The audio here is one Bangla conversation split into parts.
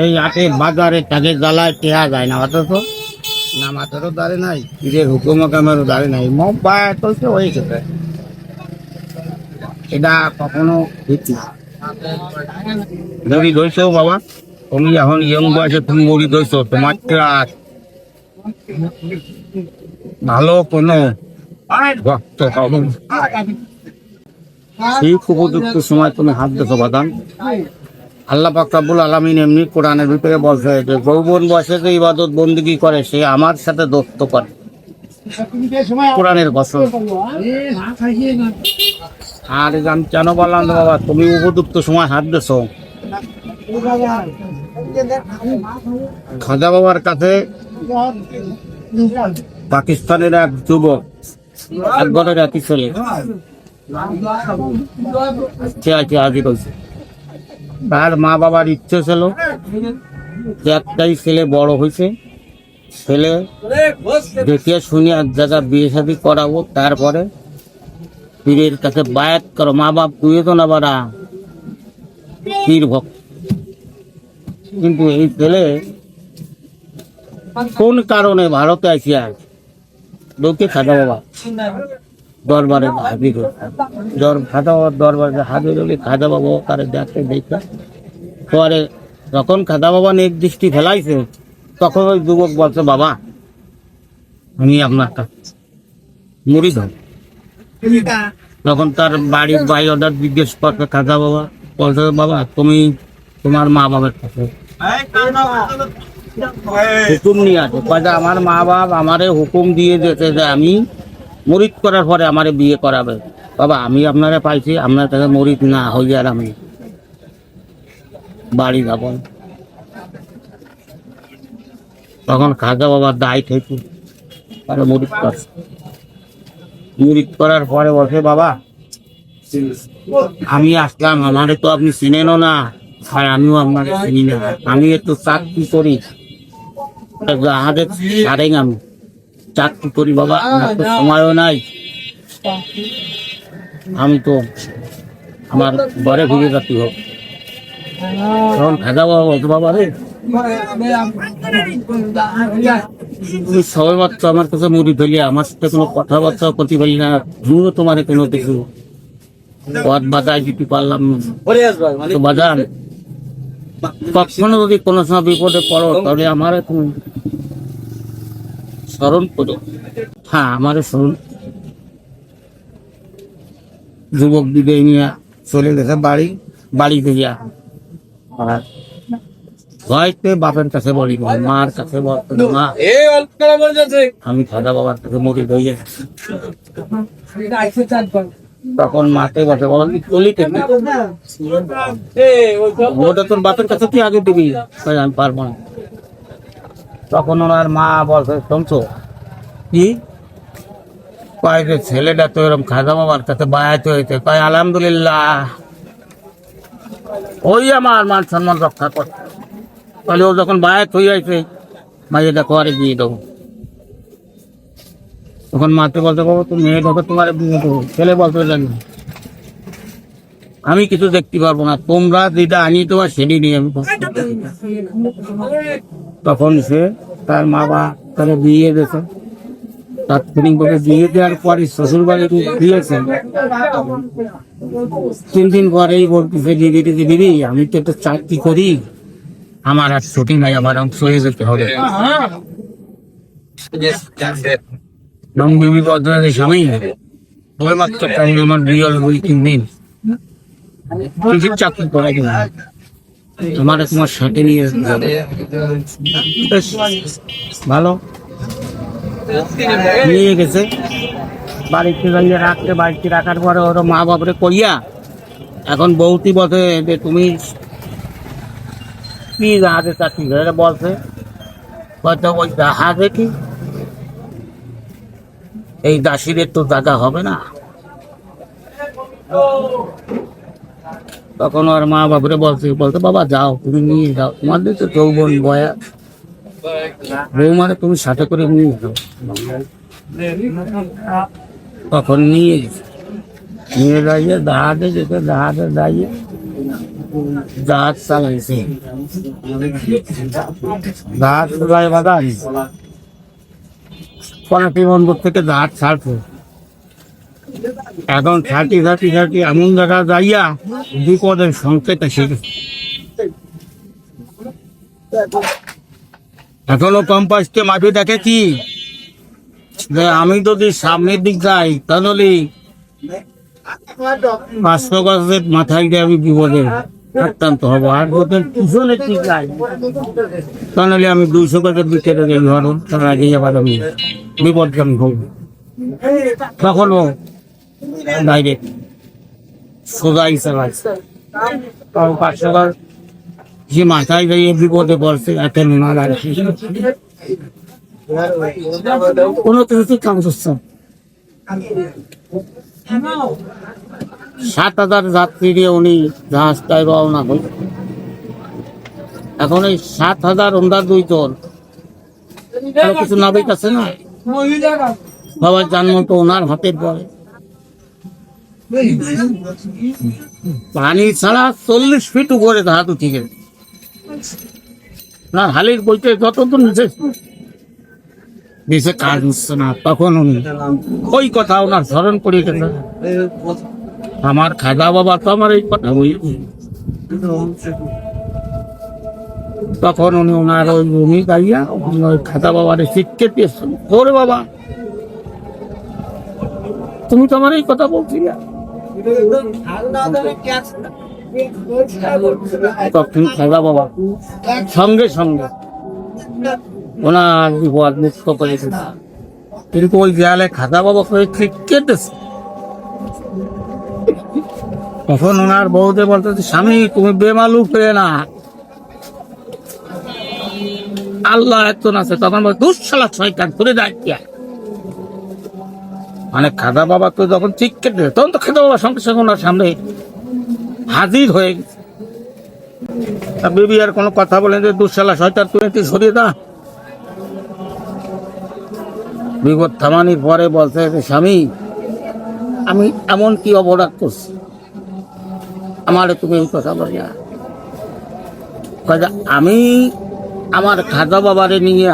এই হাটে বাজারে তাকে জ্বালায় টেহা যায় না, অথচ নামাজেরও দাঁড়ে নাই, ঈদের হুকুম কামেরও দাঁড়ে নাই, মব বায়া চলছে হয়ে গেছে। এটা কখনো ঠিক না। মুড়ি ধরছো বাবা, তুমি এখন ইয়ং বয়সে তুমি মুড়ি ধরছো, তোমার আর ভালো কোনো ভক্ত হবে না। ঠিক উপযুক্ত সময় তুমি হাত দেখো বাদাম। আল্লাহ পাক রব্বুল আলামিন এমনি কোরআনের ভিতরে বলছে যে যৌবন বয়সে যে ইবাদত বন্দেগী করে সে আমার সাথে দোস্ত করে, কোরআনের বছর। আর আমি কেন বললাম বাবা তুমি উপযুক্ত সময় হাত দিছো। খাজা বাবার কাছে পাকিস্তানের এক যুবক, এক ঘরের একই ছেলে হাজির হয়েছে। তার মা বাবার ইচ্ছে ছিল যে একটাই ছেলে বড় হয়েছে, ছেলে দেখিয়ে শুনে এক জায়গা বিয়ে শাদী করাবো, তারপরে পীরের কাছে বায়াত করো। মা বাপ দুইজন আবার পীর ভক্ত। কিন্তু এই ছেলে কোন কারণে ভারতে আসিয়া লোকে খাজা বাবা দরবারে হাজির খাজা বাবার দরবারে হাজির হলে খাজা বাবা তারে দেখে দেখা পরে যখন খাজা বাবা নির্দৃষ্টি ফেলাইছে তখন ওই যুবক বলছে বাবা আমি আপনার মুড়ি ধর। তখন তার বাড়ির ভাই অর্ডার জিজ্ঞেস করছে খাজা বাবা, বলছে বাবা তুমি তোমার মা বাবার কাছে হুকুম নিয়ে আছে, কাজে আমার মা বাপ আমারে হুকুম দিয়ে দিয়েছে যে আমি মরিদ করার পরে আমারে বিয়ে করাবে। বাবা আমি আপনারা পাইছি, আপনার কাছে মরিদ না হই আর আমি বাড়ি যাব। তখন খাজা বাবার দায় থেকে তারা মরিদ করছে। মরিদ করার পরে বলছে বাবা আমি আসলাম, আমারে তো আপনি চিনেনও না আর আমিও আপনাকে চিনি না, আমি একটু চাকরি করি, আমি চাকরি করি বাবা, আমার তো সময়ও নাই, আমি তো আমার ঘরে ফিরে যাচ্ছি হোক। তখন খাজা বাবা বলতো বাবা রে তুমি সবাই মাত্র আমার কাছে মুড়ি ফেলি, আমার সাথে কোনো কথাবার্তা করতে পারি না, আমিও তোমার কোনো কিছু পথ বাজায় দিতে পারলাম না। বাজান কখনো যদি কোনো সময় বিপদে পড়ো তাহলে আমার তুমি স্মরণ করো। হ্যাঁ আমার স্মরণ। যুবক বিদায় নিয়ে চলে গেছে বাড়িতে গিয়া, আর হয়তো বাপের কাছে বলি মার কাছে বলতো মা আমি খাজা বাবার কাছে মুড়ি ধরিয়ে। তখন মাকে বসে বলিতে ওটা তোর বাপের কাছে তুই আগে দিবি, আমি পারবো না। তখন ওনার মা বলছে শুনছো কি কয় যে ছেলেটা তো এরকম খাজা বাবার কাছে বায়াত হয়েছে, কয় আলহামদুলিল্লাহ ওই আমার মান সম্মান রক্ষা করছে। তাহলে ও যখন বায়াত হয়ে যাইছে মাইয়েটা ঘরে দিয়ে দেবো। তখন মাকে বলতে পারবো তুমি মেয়ে ঢোকে তোমার বিয়ে দেবো। ছেলে বলতে জানি আমি কিছু দেখতে পারবো না, তোমরা যেটা আনি তোমার সেটি নিয়ে আমি। তখন সে তার মা বাবা তারা বিয়ে দিয়েছে, তাৎক্ষণিকভাবে বিয়ে দেওয়ার পরে শ্বশুর বাড়ি দিয়েছেন। 3 দিন পরেই বলতেছে দিদি আমি তো একটা চাকরি করি, আমার আর ছুটি নাই, আমার অংশ হয়ে যেতে হবে। বিবি বদলাতে স্বামী ওই মাত্র আমার বিয়ে হলো 2-3 দিন চাকরি করা কিনা তোমার তোমার সাথে নিয়ে ভালো নিয়ে গেছে। বাড়িতে বাড়িতে রাখার পরে ওর মা বাপরে কইয়া এখন বউটি বলছে যে তুমি কি জাহাজে চাকরি করে, বলছে হয়তো ওই জাহাজে কি এই দাসীদের তো জায়গা হবে না। তখন ওর মা বাপরে বলছে বাবা যাও তুমি নিয়ে যাও, তোমাদের তো যৌবন বয়া বৌমারে তুমি সাথে করে নিয়ে যাও। তখন নিয়ে যাইয়ে জাহাজে যেতে, জাহাজে যাইয়ে জাহাজ চালাইছে, জাহাজ চালাই বাদান কনাটি বন্দর থেকে জাহাজ ছাড়ছে। এখন ছাড়ি এমন জায়গা যাইয়া বিপদের সংকেত এসে গেছে। এখনো কম্পাসকে মাটি দেখেছি যে আমি যদি সামনের দিক যাই তাহলে 500 গাছের মাথায় দিয়ে আমি বিপদে আক্রান্ত হবো। আর যদি পিছনে ঠিক যাই তাহলে আমি 200 গাছের ভিতরে ধরুন তার আগে আবার আমি বিপদগামী হব। তখনও ডাইরেক্ট সোজাই চালাচ্ছে, কারণ 500 গাছ যে মাথায় যাইয়ে বিপদে পড়ছে এখন ওনার আর কোনো কিছু কাম করছে। 7,000 যাত্রী নিয়ে উনি জাহাজটায় রওনা হল। এখন এই 7,000 ওনার 2 জন, আর কিছু নাবিক আছে না, বাবার জন্ম তো ওনার হাতের পরে। পানি ছাড়া 40 ফিট উপরে জাহাজ উঠে গেছে না, হালির বলতে যতদূর নিচে কাজ হচ্ছে না। তখন উনি ওই কথা ওনার স্মরণ করে গেছে, আমার খাজা বাবা তো আমার এই কথা বই। তখন উনি ওনার ওই ভূমি গাইয়া ওই খাজা বাবার শিক্ষা দিয়েছেন, ওরে বাবা তুমি তো আমার এই কথা বলছিলে। তখন খাজা বাবা সঙ্গে সঙ্গে ওনার বিপদ মুক্ত করেছে। কিন্তু ওই দেয়ালে খাজা বাবা করে কেটেছে। তখন ওনার বউতে বলতেছে, স্বামী তুমি বেমালুক হয়ে না, আল্লাহ একজন আছে। তখন দুঃশালা শয়তান করে দেয়, মানে খাজা বাবা তো যখন ঠিক কেটে তখন তো খাজা বাবা সঙ্গে সঙ্গে ওনার সামনে হাজির হয়ে গেছে। বেবি আর কোনো কথা বলেন যে দুঃশালা শয়তান তুই সরিয়ে দা। বিপদ থামানির পরে বলতে, স্বামী আমি এমন কি অপরাধ করছি আমারে তুমি এই কথা বলিয়া? আমি আমার খাজা বাবারে নিয়ে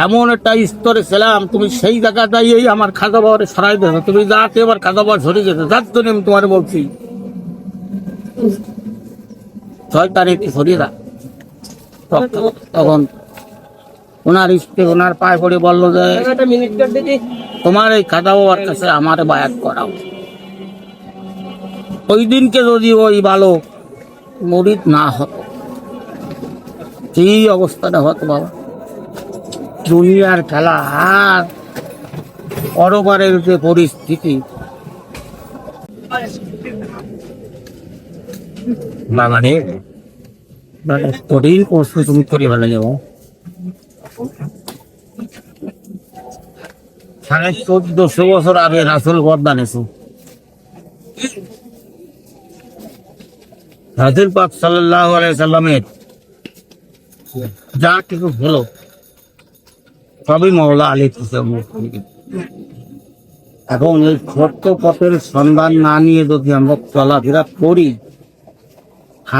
এমন একটা স্তরে ছিলাম, তুমি সেই জায়গা যাইয়েই আমার খাজা বাবারে সরাই দেবে। তুমি যাতে এবার খাজা বাবা সরে গেছে, যার জন্য আমি তোমার বলছি শয়তান একটু সরিয়ে দা। তখন ওনার স্ত্রী ওনার পায়ে পড়ে বললো যে তোমার এই খাজা বাবার কাছে আমার বায়াত করাও। ওই দিনকে যদি ওই বালক মুরিদ না হতো, কি অবস্থাটা হতো বাবা। দুনিয়ার খেলা আর পরবারের যে পরিস্থিতি, মানে কঠিন প্রশ্ন তুমি করে ভালো যাবো। 1400 বছর আগে রাসূল বরদান এসো, রাসূল পাক সাল্লাল্লাহু আলাইহি সাল্লামের যা কিছু হলো সবই মওলা আলী হুসেন। এখন এই ছোট্ট পথের সন্ধান না নিয়ে যদি আমরা চলাফেরা করি,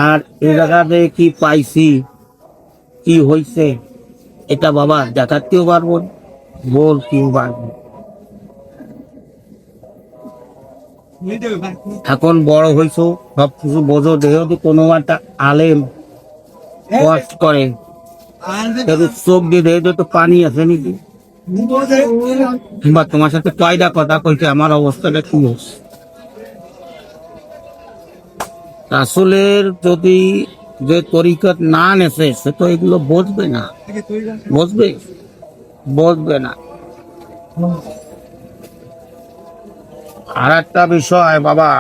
আর এ জায়গাতে কি পাইছি কি হয়েছে এটা বাবা দেখাতেও পারবো, বলতেও পারবো। এখন বড় হয়েছো, সবকিছু বোঝো, যেহেতু কোনো একটা আলেম ওয়াজ করে, চোখ দিয়ে দেখে তো পানি আছে নাকি, কিংবা তোমার সাথে কয়টা কথা কইছে আমার অবস্থাটা কি হচ্ছে। রাসূলের যদি যে তরিকত না নেছে সে তো এগুলো বুঝবে না, বুঝবে না। আর একটা বিষয় বাবা,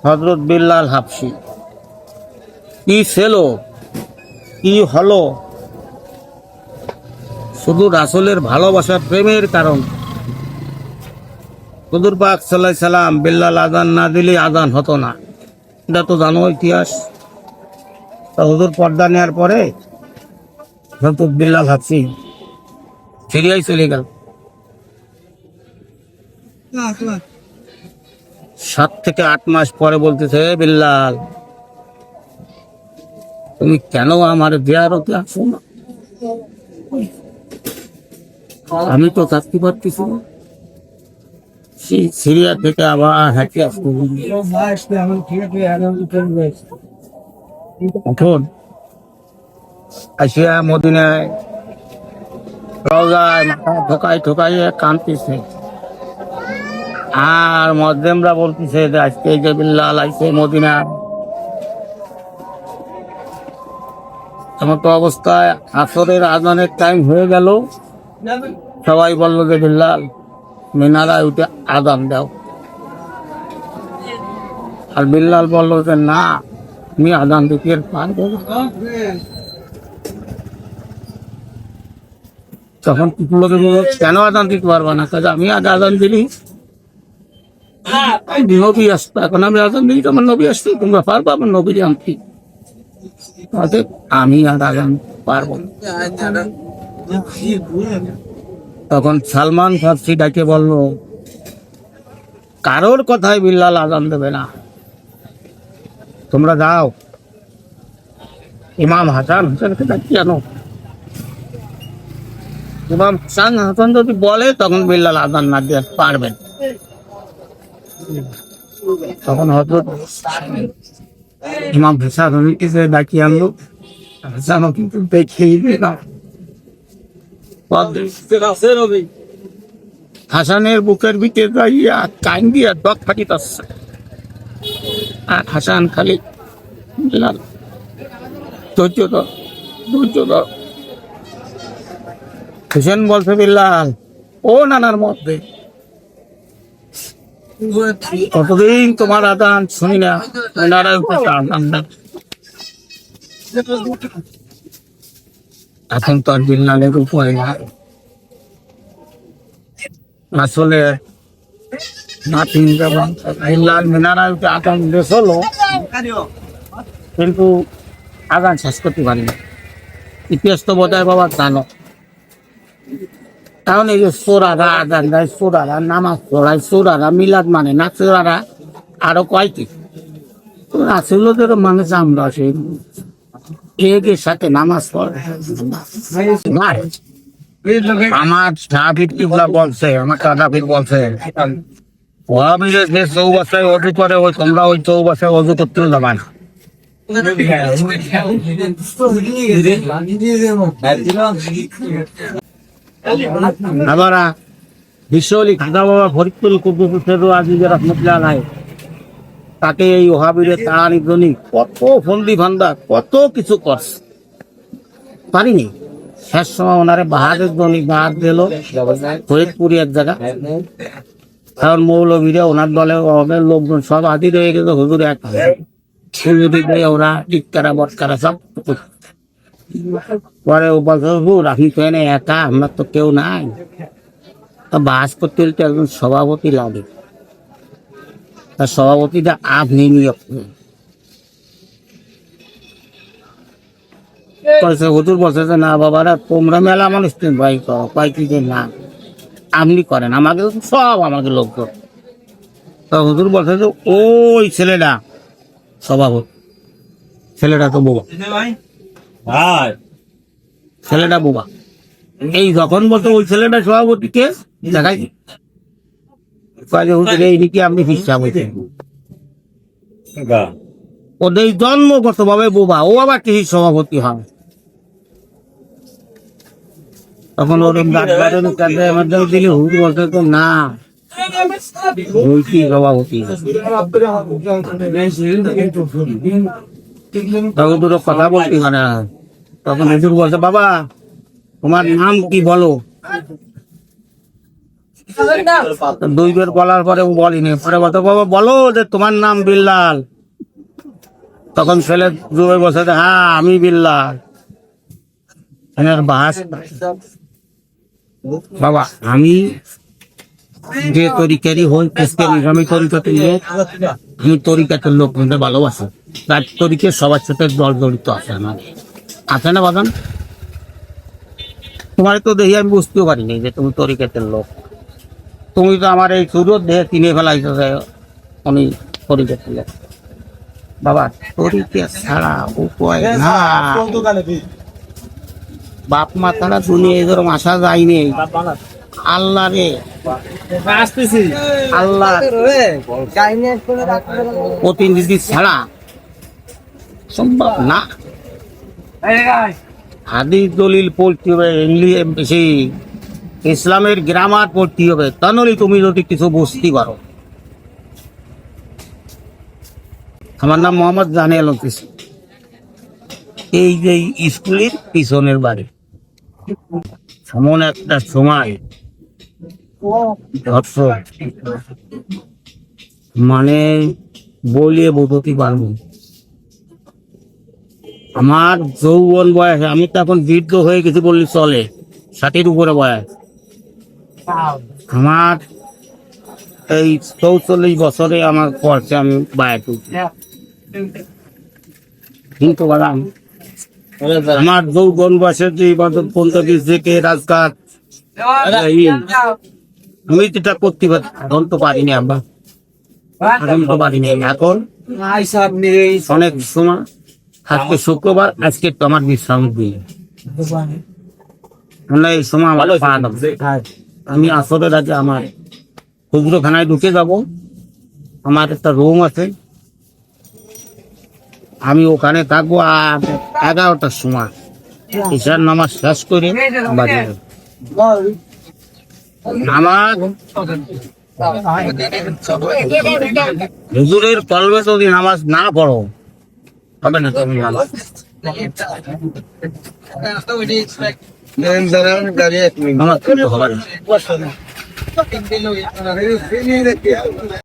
হযরত বিল্লাল হাবশী কি ছিল কি হলো, শুধু রাসূলের ভালোবাসা প্রেমের কারণ। হুজুর পাক সাল্লাল্লাহু আলাইহি সাল্লাম বিল্লাল আযান না দিলে আযান হতো না, এটা তো জানো ইতিহাস। তা হুজুর পর্দা নেওয়ার পরে হযরত বিল্লাল হাবশী সিরিয়ায় চলে গেল। 7 থেকে 8 মাস পরে বলতেছে, "এ বিল্লাল, তুমি কেন আমার জিয়ারতে আসো না?" আমি তো থাকতে পারতেছি না। সেই সিরিয়া থেকে আবার হাঁটি আসতে এখন আসিয়া মদিনায় রওজায় মাথা ঠোকাই ঠোকাই কাঁদতেছে। আর মধ্যমরা বলতেছে যে আজকে এই যে বিল্লাল আইছে মদিনা। এমতো অবস্থায় আসরের আজানের টাইম হয়ে গেল। সবাই বলল যে বিল্লাল, মিনারায় উঠে আজান দাও। আর বিল্লাল বলল যে না, আমি আজান দিতে পারবো না। তখন লোকে বলল, কেন আজান দিতে পারবো না? কাজে আমি আজ আজান দিলি, নবী আসতো, এখন আমি আজান দিই, আমার নবী আসতো, তোমরা পারবো আমার নবী আনতে? অতএব আমি আর আজান পারবো না। তখন সালমান ফার্সি ডাকে বলল, কারোর কথায় বিল্লাল আজান দেবে না, তোমরা যাও ইমাম হাসান হোসেনকে ডাকি আনো। ইমাম হাসান হাসান যদি বলে তখন বিল্লাল আজান না দিয়ে পারবেন। তখন হযরত ইমাম হাসান হোসেনকে ডাকি আনলো। হাসানও কিন্তু দেখেই না। হাসানের বুকের ভিতরে যাইয়া কান্দিয়া ডক ফাটিতেছে। আর হাসান খালি বিল্লাল ধৈর্য ধর, ধৈর্য ধর। হোসেন বলছে, বিল্লাল ও নানার মধ্যে কতদিন তোমার আজান শুনি না, নারায় আজান দাও। এখন তো আর বিল্লালের উপায় নাই। আসলে নাতিন যেমন বিল্লাল মিনারায় উঠে আজান দিয়েছিল, কিন্তু আজান শেষ করতে পারিনি। ইতিহাস তো বোধহয় বাবা জানো। কারণ এই যে সোরারা আজান দেয়, সোরারা নামাজ পড়ায়, সোরারা মিলাদ মানে না, সোরারা আরো কয়টি রাসূলদের মানুষ আমরা সেই এর সাথে নামাজ পড়ে। আমার সাহাবীর কিবলা বলছে, আমার সাহাবীর বলছে, ওয়াহাবীরা যে চৌবাসায় অজু করে, ওই তোমরা ওই চৌবাসায় অজু করতে যাবে না। আবার বিশ্বলি খাজা বাবা ফরিদপুর কুদ্দুসের আজিজের রহমতুল্লাহ আলাইহি, তাকে এই ওহাবীরে তার জন্য কত ফন্দি ভান্ডা কত কিছু করছে, পারিনি। শেষ সময় ওনারে বাহাদের জন্য বাহাদ দিল ফরিদপুরি এক জায়গা। কারণ মৌলবীরা ওনার দলে লোকজন সব আদি রয়ে গেল, হুজুর এক ওরা টিকারা বটকারা সব। পরে ও বলছে, হুজুর আপনি তো এনে একা, আমরা তো কেউ নাই, তা বাস করতে হলে তো একজন সভাপতি লাগে, তার সভাপতিটা আপনি নিয়োগ করেছে। হুজুর বলছে যে না বাবারা, তোমরা মেলা মানুষ তুমি ভাই করো, কয় কি যে না আপনি করেন, আমাকে সব আমাকে লোক করে। তা হুজুর বলছে যে ওই ছেলেটা সভাপতি, ছেলেটা তো বোবা, ছেলেটা বোবা। এই যখন বলতো ওই ছেলেটা সভাপতিকে দেখাই, এই নাকি আপনি হিসাব হইতেন, ওদের জন্মগত ভাবে বোবা, ও আবার কি সভাপতি হয়? তখন ওরকম দিলে হুজুর বলতে তো না, ওই কি সভাপতি। তখন দুটো কথা বলতে মানে, তখন হুজুর বলছে, বাবা তোমার নাম কি বলো? 2 বার বলার পরে ও বলিনি। পরে বলতো, বাবা বলো যে তোমার নাম বিল্লাল। তখন ছেলে জুড়ে বসে, হ্যাঁ আমি বিল্লাল। বাবা আমি যে তরিকারই হই, আমি তরিকাতের লোক, আমি তরিকাতের লোক বলতে ভালোবাসি। তার তরিকে সবার সাথে দল জড়িত আছে, আমার আছে না বাগান? তোমার তো দেখি আমি বুঝতেও পারিনি যে তুমি তরিকাতের লোক। তুমি তো আমার এই সুরত দেহে কিনে ফেলাইছো, আমি তরিকা ছিলাম বাবা, তরিকা ছাড়া উপায় না। বাপ মা তারা দুনিয়া এরকম আসা যায়নি। আল্লাহ রে, আল্লাহ প্রতিনিধি ছাড়া সম্ভব না। হাদিস দলিল পড়তে হবে, ইংলিশ ইসলামের গ্রামার পড়তে হবে, তাহলে তুমি যদি কিছু বুঝতে পারো। আমার নাম মোহাম্মদ জানিয়াল হোসেন। এই যে স্কুলের পিছনের বাড়ি, এমন একটা সময় মানে বলিয়ে বোঝাতে পারবো। আমার যৌবন বয়স, আমি তো এখন বৃদ্ধ হয়ে গেছি বললে চলে, 60-এর উপরে বয়স। আমার এই 44 বছরে আমার পড়ছে, আমি বাইরে তুলছি। কিন্তু বাদাম আমার যৌবন বয়সের যে ইবাদত বন্দী থেকে রাজঘাট, আমি যেটা করতে পারি এখন তো পারিনি। আমরা এখন তো পারিনি। এখন অনেক সময়, আজকে শুক্রবার, আজকে তো আমার বিশ্রাম দিই, এই সময় আমার পা দাবে। আমি আসরের আগে আমার হুজরখানায় ঢুকে যাব। আমার একটা রুম আছে, আমি ওখানে থাকবো। আর 11টার সময় ঈশার নামাজ শেষ করে বাড়ি যাব। নামাজ হুজুরের কলবে যদি নামাজ না পড়ো হবে না। তুমি নামাজ হবে না।